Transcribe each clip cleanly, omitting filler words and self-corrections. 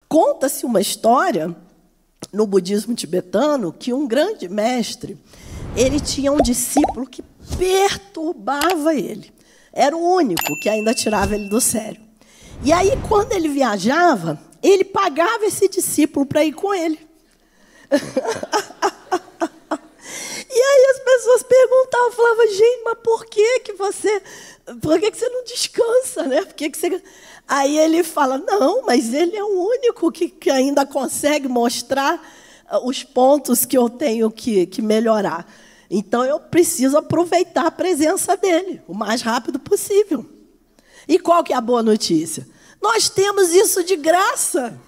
Conta-se uma história no budismo tibetano que um grande mestre, ele tinha um discípulo que perturbava ele. Era o único que ainda tirava ele do sério. E aí, quando ele viajava, ele pagava esse discípulo para ir com ele. E aí as pessoas perguntavam, falavam, gente, mas por que você não descansa, né? Por que você... Aí ele fala, não, mas ele é o único que ainda consegue mostrar os pontos que eu tenho que melhorar. Então, eu preciso aproveitar a presença dele o mais rápido possível. E qual que é a boa notícia? Nós temos isso de graça.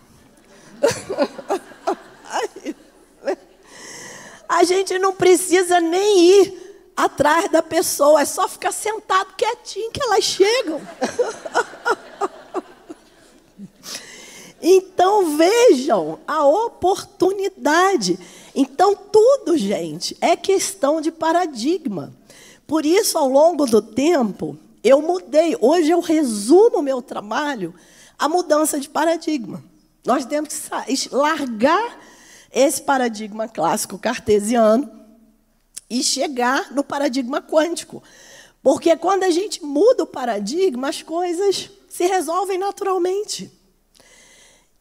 A gente não precisa nem ir atrás da pessoa, é só ficar sentado quietinho que elas chegam. Então, vejam a oportunidade. Então, tudo, gente, é questão de paradigma. Por isso, ao longo do tempo, eu mudei. Hoje, eu resumo o meu trabalho à mudança de paradigma. Nós temos que largar esse paradigma clássico cartesiano e chegar no paradigma quântico. Porque, quando a gente muda o paradigma, as coisas se resolvem naturalmente.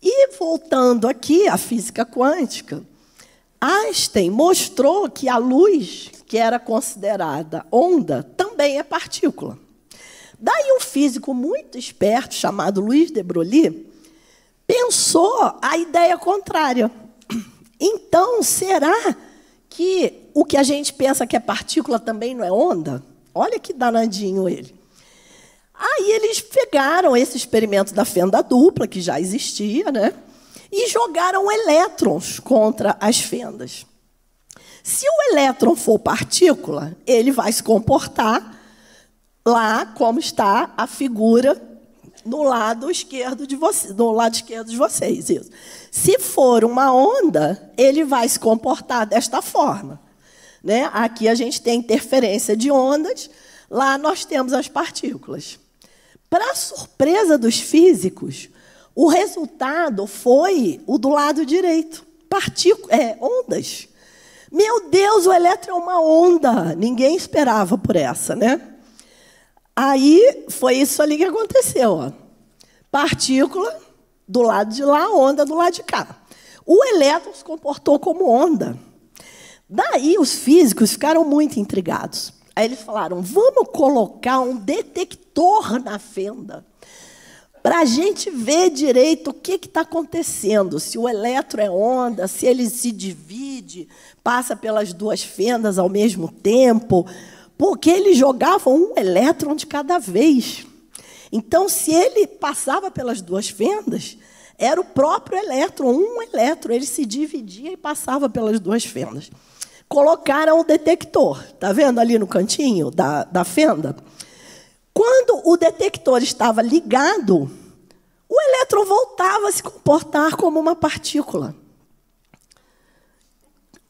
E, voltando aqui à física quântica, Einstein mostrou que a luz, que era considerada onda, também é partícula. Daí um físico muito esperto, chamado Louis de Broglie, pensou a ideia contrária. Então, será que o que a gente pensa que é partícula também não é onda? Olha que danadinho ele. Aí eles pegaram esse experimento da fenda dupla, que já existia, né? E jogaram elétrons contra as fendas. Se o elétron for partícula, ele vai se comportar lá como está a figura no lado esquerdo de vocês. Isso. Se for uma onda, ele vai se comportar desta forma, né? Aqui a gente tem interferência de ondas, lá nós temos as partículas. Para surpresa dos físicos, o resultado foi o do lado direito. Ondas. Meu Deus, o elétron é uma onda. Ninguém esperava por essa, né? Aí, foi isso ali que aconteceu. Ó. Partícula do lado de lá, onda do lado de cá. O elétron se comportou como onda. Daí, os físicos ficaram muito intrigados. Aí eles falaram, vamos colocar um detector na fenda para a gente ver direito o que está acontecendo, se o elétron é onda, se ele se divide, passa pelas duas fendas ao mesmo tempo, porque eles jogavam um elétron de cada vez. Então, se ele passava pelas duas fendas, era o próprio elétron, um elétron, ele se dividia e passava pelas duas fendas. Colocaram o detector, está vendo ali no cantinho da fenda? Quando o detector estava ligado, o elétron voltava a se comportar como uma partícula.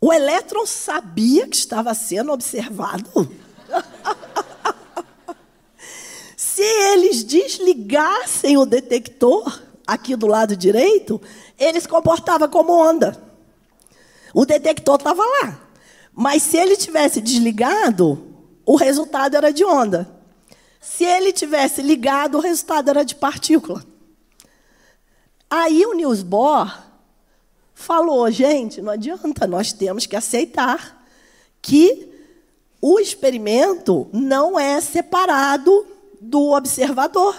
O elétron sabia que estava sendo observado. Se eles desligassem o detector, aqui do lado direito, ele se comportava como onda. O detector estava lá. Mas se ele tivesse desligado, o resultado era de onda. Se ele tivesse ligado, o resultado era de partícula. Aí o Niels Bohr falou, gente, não adianta, nós temos que aceitar que o experimento não é separado do observador.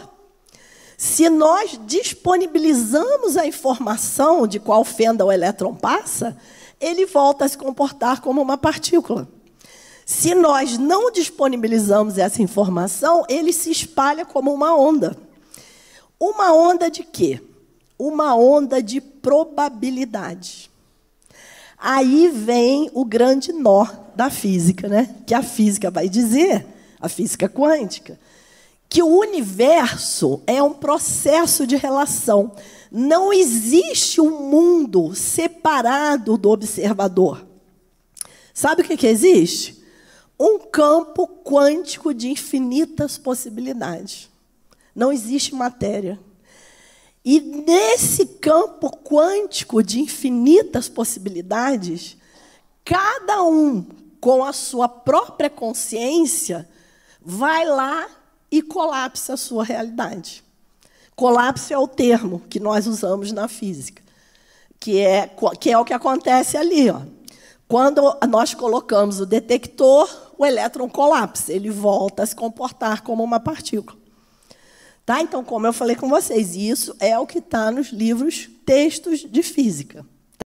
Se nós disponibilizamos a informação de qual fenda o elétron passa, ele volta a se comportar como uma partícula. Se nós não disponibilizamos essa informação, ele se espalha como uma onda. Uma onda de quê? Uma onda de probabilidade. Aí vem o grande nó da física, né? Que a física vai dizer, a física quântica, que o universo é um processo de relação. Não existe um mundo separado do observador. Sabe o que existe? Um campo quântico de infinitas possibilidades. Não existe matéria. E nesse campo quântico de infinitas possibilidades, cada um, com a sua própria consciência, vai lá e colapsa a sua realidade. Colapso é o termo que nós usamos na física, que é o que acontece ali. Ó. Quando nós colocamos o detector, o elétron colapsa, ele volta a se comportar como uma partícula. Tá? Então, como eu falei com vocês, isso é o que está nos livros, textos de física.